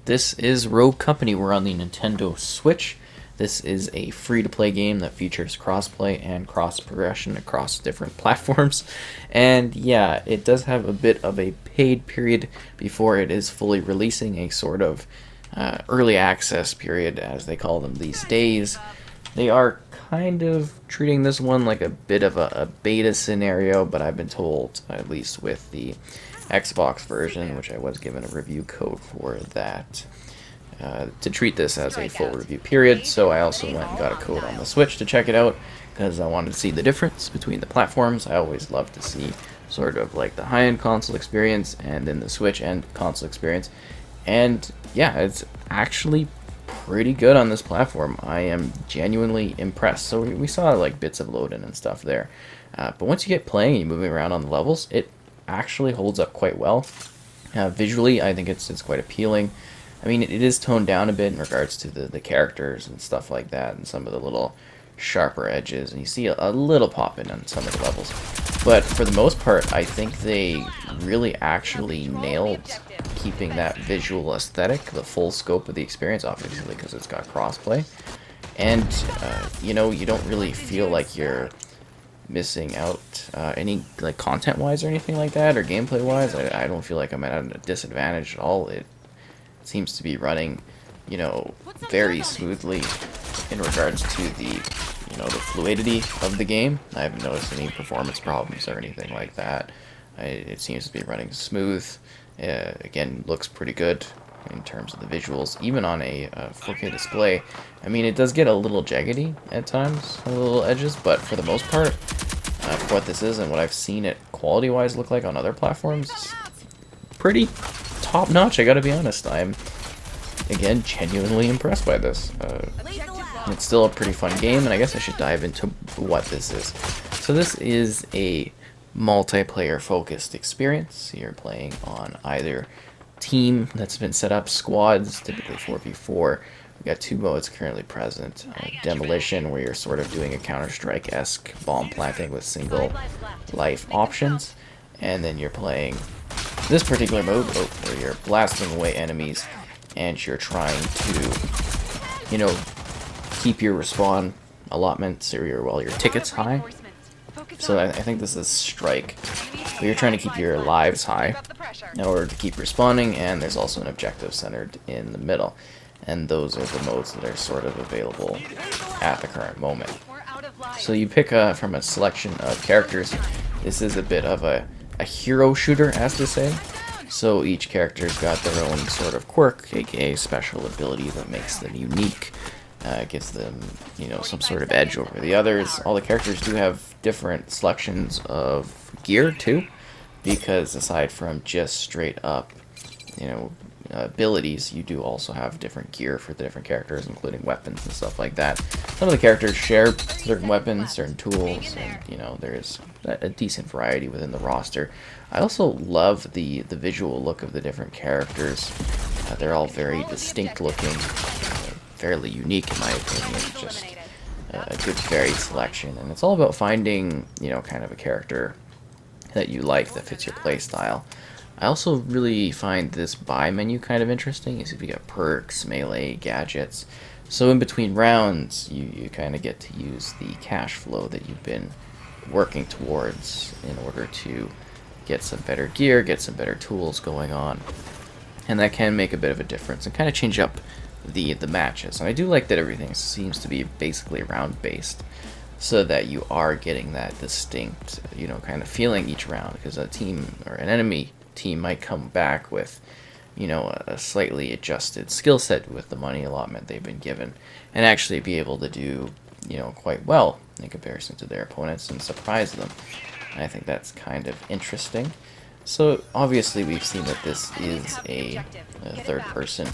This is Rogue Company. We're on the Nintendo Switch. This is a free-to-play game that features crossplay and cross-progression across different platforms. And yeah, it does have a bit of a paid period before it is fully releasing, a sort of early access period, as they call them these days. They are kind of treating this one like a bit of a beta scenario, but I've been told, at least with the Xbox version, which I was given a review code for that, to treat this as a full review period. So I also went and got a code on the Switch to check it out because I wanted to see the difference between the platforms. I always love to see sort of like the high-end console experience and then the Switch end console experience. And yeah, it's actually pretty good on this platform. I am genuinely impressed. So we saw like bits of load-in and stuff there. But once you get playing and you're moving around on the levels, it actually holds up quite well. Visually, I think it's quite appealing. I mean, it is toned down a bit in regards to the characters and stuff like that, and some of the little sharper edges, and you see a little pop in on some of the levels. But for the most part, I think they really actually nailed keeping that visual aesthetic, the full scope of the experience, obviously, because it's got crossplay. And, you know, you don't really feel like you're missing out any like content wise or anything like that, or gameplay wise. I don't feel like I'm at a disadvantage at all. It seems to be running, you know, very smoothly in regards to the, you know, the fluidity of the game. I haven't noticed any performance problems or anything like that. It seems to be running smooth. Again, looks pretty good in terms of the visuals, even on a 4K display. I mean, it does get a little jaggedy at times, a little edges, but for the most part, for what this is and what I've seen it quality-wise look like on other platforms, pretty top-notch, I gotta be honest. I'm, again, genuinely impressed by this. It's still a pretty fun game, and I guess I should dive into what this is. So this is a multiplayer-focused experience. You're playing on either team that's been set up, squads, typically 4v4. We've got two modes currently present. Demolition, where you're sort of doing a Counter-Strike-esque bomb planting with single life options. And then you're playing this particular mode, where you're blasting away enemies and you're trying to, you know, keep your respawn allotments or your tickets high. So I think this is Strike, where you're trying to keep your lives high in order to keep respawning, and there's also an objective centered in the middle. And those are the modes that are sort of available at the current moment. So you pick from a selection of characters. This is a bit of a hero shooter, as to say. So each character's got their own sort of quirk, aka special ability that makes them unique. Gives them, you know, some sort of edge over the others. All the characters do have different selections of gear too, because aside from just straight up, you know, abilities, you do also have different gear for the different characters, including weapons and stuff like that. Some of the characters share certain weapons, certain tools, and you know, there's a decent variety within the roster. I also love the visual look of the different characters. They're all very distinct looking. Fairly unique in my opinion, just a good varied selection, and it's all about finding, you know, kind of a character that you like that fits your play style. I also really find this buy menu kind of interesting. You see we got perks, melee, gadgets. So in between rounds, you kind of get to use the cash flow that you've been working towards in order to get some better gear, get some better tools going on, and that can make a bit of a difference and kind of change up the matches. And I do like that everything seems to be basically round based, so that you are getting that distinct, you know, kind of feeling each round, because a team or an enemy team might come back with, you know, a slightly adjusted skill set with the money allotment they've been given, and actually be able to do, you know, quite well in comparison to their opponents and surprise them. And I think that's kind of interesting. So obviously we've seen that this is a third-person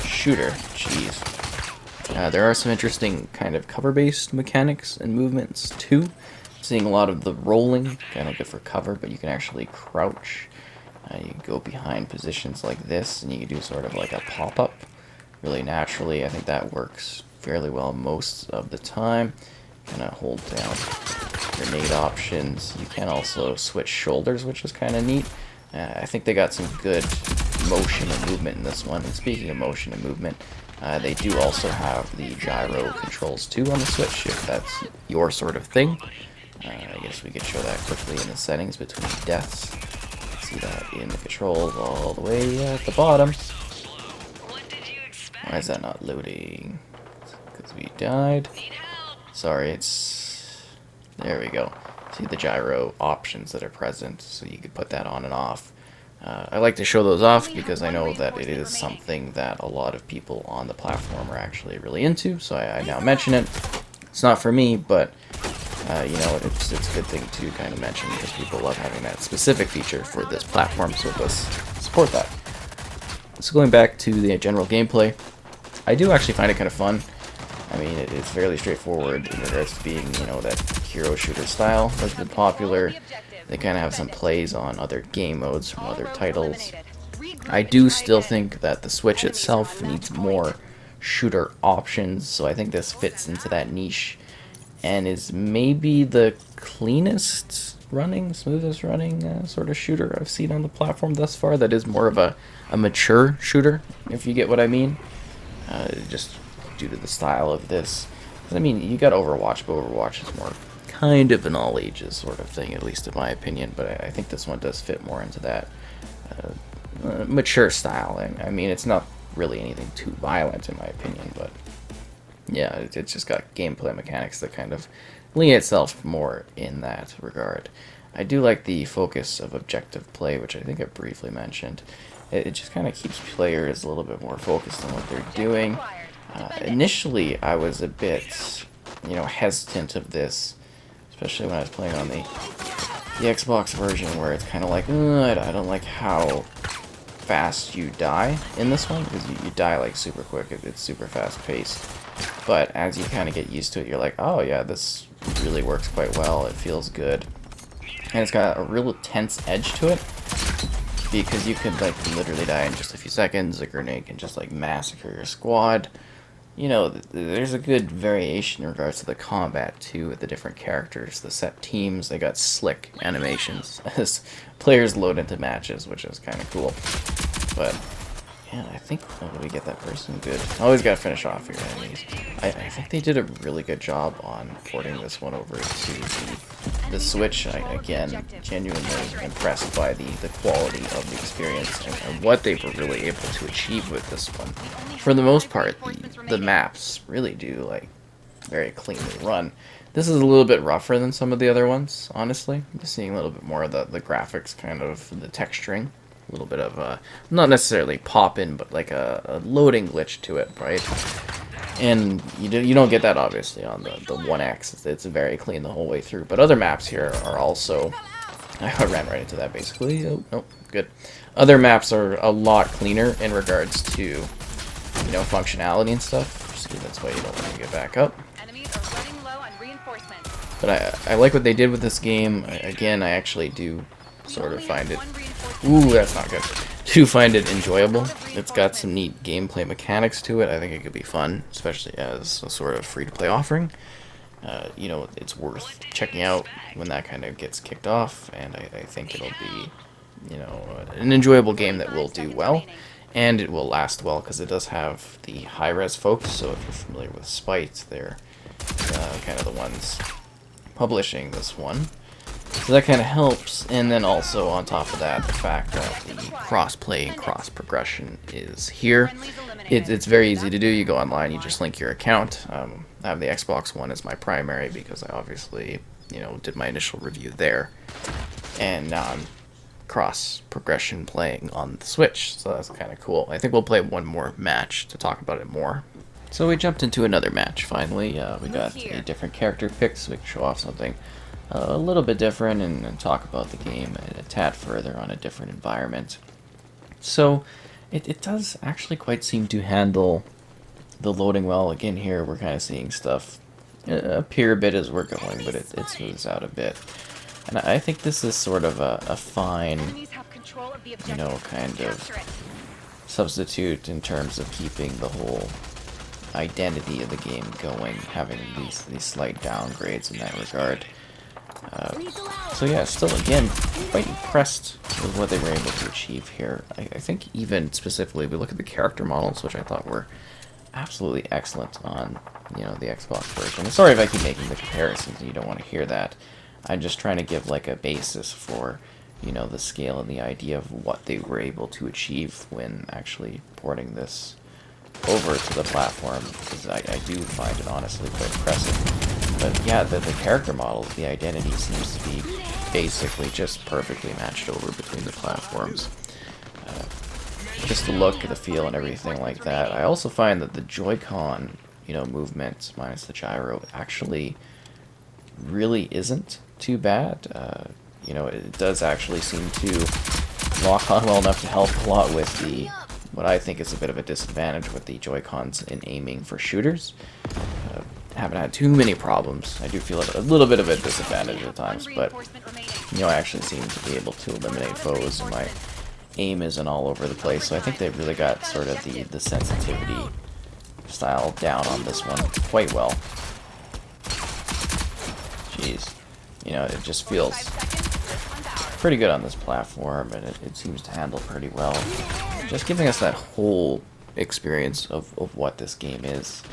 shooter. Jeez. There are some interesting kind of cover-based mechanics and movements too. Seeing a lot of the rolling, kind of good for cover, but you can actually crouch. You can go behind positions like this, and you can do sort of like a pop-up really naturally. I think that works fairly well most of the time. Kind of hold down grenade options. You can also switch shoulders, which is kind of neat. I think they got some good motion and movement in this one. And speaking of motion and movement, they do also have the gyro controls too on the Switch, if that's your sort of thing. I guess we could show that quickly in the settings between deaths. See that in the controls all the way at the bottom. Why is that not loading? Because we died. Sorry, it's... There we go. See the gyro options that are present, so you could put that on and off. I like to show those off because I know that it is something that a lot of people on the platform are actually really into, so I now mention it. It's not for me, but you know, it's a good thing to kind of mention because people love having that specific feature for this platform, so it does support that. So going back to the general gameplay, I do actually find it kind of fun. I mean, it's fairly straightforward in regards to being, you know, that hero shooter style that's been popular. They kind of have some plays on other game modes from other titles. I do still think that the Switch itself needs more shooter options, so I think this fits into that niche and is maybe the cleanest running, smoothest running sort of shooter I've seen on the platform thus far. That is more of a mature shooter, if you get what I mean. Just due to the style of this. I mean, you got Overwatch, but Overwatch is more kind of an all ages sort of thing, at least in my opinion. But I think this one does fit more into that mature style. And I mean, it's not really anything too violent in my opinion, but yeah, it's just got gameplay mechanics that kind of lean itself more in that regard. I do like the focus of objective play, which I think I briefly mentioned. It just kind of keeps players a little bit more focused on what they're doing. Initially, I was a bit, you know, hesitant of this, especially when I was playing on the Xbox version, where it's kind of like, I don't like how fast you die in this one, because you die like super quick. It's super fast paced. But as you kind of get used to it, you're like, oh yeah, this really works quite well. It feels good, and it's got a real tense edge to it, because you could like literally die in just a few seconds. A grenade can just like massacre your squad. You know, there's a good variation in regards to the combat too, with the different characters, the set teams. They got slick animations as players load into matches, which is kind of cool. But yeah, I think, oh, did we get that person? Good. Always gotta finish off your enemies. I think they did a really good job on porting this one over to the Switch. Again, genuinely impressed by the quality of the experience and what they were really able to achieve with this one. For the most part, the maps really do, like, very cleanly run. This is a little bit rougher than some of the other ones, honestly. Just seeing a little bit more of the graphics, kind of the texturing. A little bit of not necessarily pop-in, but like a loading glitch to it, right? And you don't get that obviously on the One X. It's very clean the whole way through. But other maps here are also... I ran right into that basically. Oh, nope, good. Other maps are a lot cleaner in regards to, you know, functionality and stuff. Just that's why you don't want to get back up. But I like what they did with this game. Again, I actually do sort of find it... Ooh, that's not good. Do find it enjoyable. It's got some neat gameplay mechanics to it. I think it could be fun, especially as a sort of free-to-play offering. You know, it's worth checking out when that kind of gets kicked off, and I think it'll be, you know, an enjoyable game that will do well, and it will last well, because it does have the Hi-Rez folks, so if you're familiar with Smite, they're kind of the ones publishing this one. So that kind of helps, and then also on top of that, the fact that the cross-play and cross-progression is here. It's very easy to do. You go online, you just link your account. I have the Xbox One as my primary because I obviously, you know, did my initial review there. And now I'm cross-progression playing on the Switch, so that's kind of cool. I think we'll play one more match to talk about it more. So we jumped into another match, finally. We got a different character pick, so we can show off something a little bit different and talk about the game a tad further on a different environment. So it does actually quite seem to handle the loading well. Again, here we're kind of seeing stuff appear a bit as we're going, but it smooths out a bit. And I think this is sort of a fine, you know, kind of substitute in terms of keeping the whole identity of the game going, having these slight downgrades in that regard. So yeah, still again, quite impressed with what they were able to achieve here. I think even specifically, we look at the character models, which I thought were absolutely excellent on, you know, the Xbox version. Sorry if I keep making the comparisons and you don't want to hear that. I'm just trying to give like a basis for, you know, the scale and the idea of what they were able to achieve when actually porting this over to the platform, because I do find it honestly quite impressive. But yeah, the character models, the identity seems to be basically just perfectly matched over between the platforms. Just the look, the feel, and everything like that. I also find that the Joy-Con, you know, movement minus the gyro actually really isn't too bad. You know, it does actually seem to lock on well enough to help a lot with the, what I think is a bit of a disadvantage with the Joy-Cons in aiming for shooters. Haven't had too many problems. I do feel a little bit of a disadvantage at times, but, you know, I actually seem to be able to eliminate foes, and my aim isn't all over the place, so I think they've really got sort of the sensitivity style down on this one quite well. Jeez. You know, it just feels pretty good on this platform, and it seems to handle pretty well. Just giving us that whole experience of what this game is,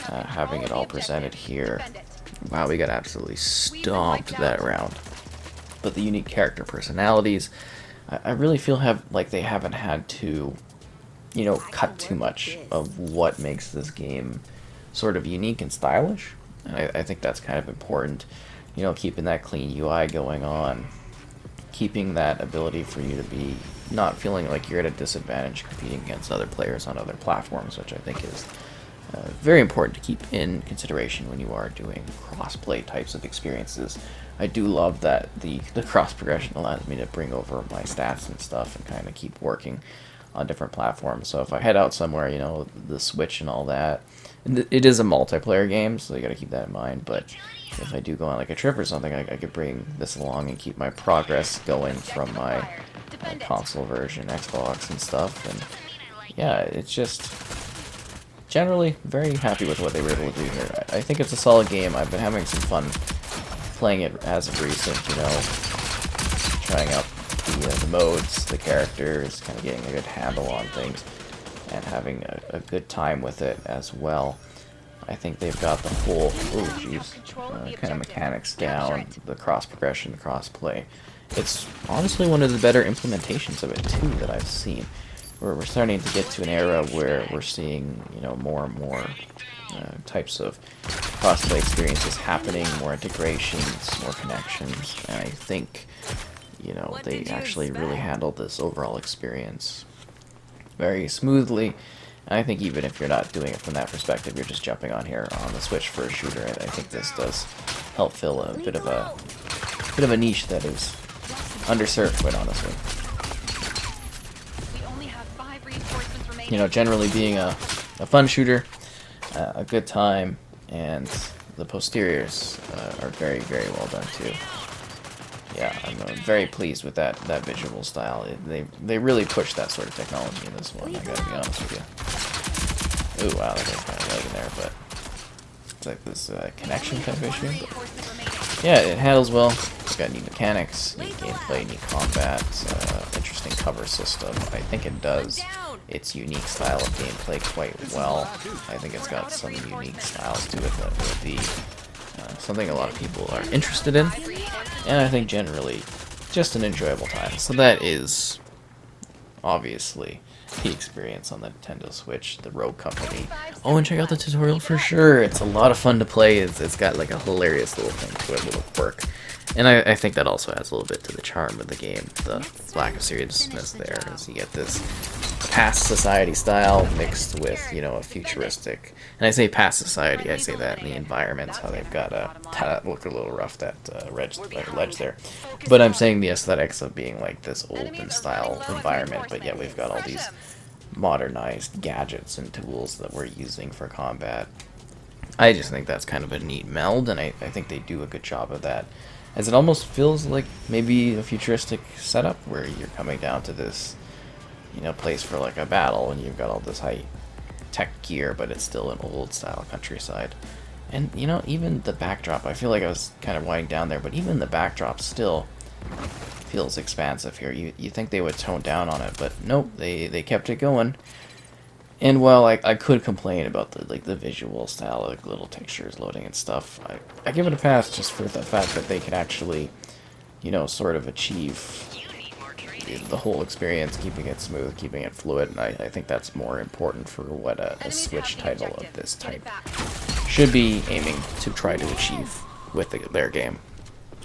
having it all presented here. Wow, we got absolutely stomped that round. But the unique character personalities, I really feel like they haven't had to, you know, cut too much of what makes this game sort of unique and stylish. And I think that's kind of important. You know, keeping that clean UI going on, keeping that ability for you to be not feeling like you're at a disadvantage competing against other players on other platforms, which I think is very important to keep in consideration when you are doing cross-play types of experiences. I do love that the cross progression allows me to bring over my stats and stuff and kind of keep working on different platforms. So if I head out somewhere, you know, the Switch and all that, and it is a multiplayer game, so you got to keep that in mind. But if I do go on like a trip or something, I could bring this along and keep my progress going from my console version, Xbox and stuff. And yeah, it's just generally very happy with what they were able to do here. I think it's a solid game. I've been having some fun playing it as of recent, you know, trying out the modes, the characters, kind of getting a good handle on things, and having a good time with it as well. I think they've got the whole, kind of mechanics down, the cross progression, the cross play. It's honestly one of the better implementations of it too that I've seen. We're starting to get to an era where we're seeing, you know, more and more types of cross-play experiences happening, more integrations, more connections, and I think, you know, they actually really handled this overall experience very smoothly. And I think even if you're not doing it from that perspective, you're just jumping on here on the Switch for a shooter, I think this does help fill a bit of a niche that is underserved, quite honestly. You know, generally being a fun shooter, a good time, and the posteriors are very, very well done too. Yeah, I'm very pleased with that visual style. They really pushed that sort of technology in this one, I gotta be honest with you. Ooh, wow, that guy's kind of lagging there, but it's like this connection type issue. But yeah, it handles well. It's got neat mechanics, neat gameplay, neat combat, interesting cover system. I think it does its unique style of gameplay quite well. I think it's got some unique styles to it that will be something a lot of people are interested in, and I think generally just an enjoyable time. So that is obviously the experience on the Nintendo Switch, the Rogue Company. Oh, and check out the tutorial for sure. It's a lot of fun to play. It's got like a hilarious little thing to it, little quirk. And I think that also adds a little bit to the charm of the game, the lack of seriousness there, as you get this past society style mixed with, you know, a futuristic. And I say past society, I say that in the environment, how they've got that looked a little rough, that ledge there. But I'm saying the aesthetics of being like this olden style environment, but yet we've got all these modernized gadgets and tools that we're using for combat. I just think that's kind of a neat meld, and I think they do a good job of that, as it almost feels like maybe a futuristic setup where you're coming down to this, you know, place for like a battle, and you've got all this high tech gear, but it's still an old style countryside. And, you know, even the backdrop, I feel like I was kind of winding down there, but even the backdrop still feels expansive here. You think they would tone down on it, but nope, they kept it going. And while I could complain about the visual style, like little textures loading and stuff, I give it a pass just for the fact that they could actually, you know, sort of achieve the whole experience, keeping it smooth, keeping it fluid, and I think that's more important for what a Switch title of this type should be aiming to try to achieve with their game.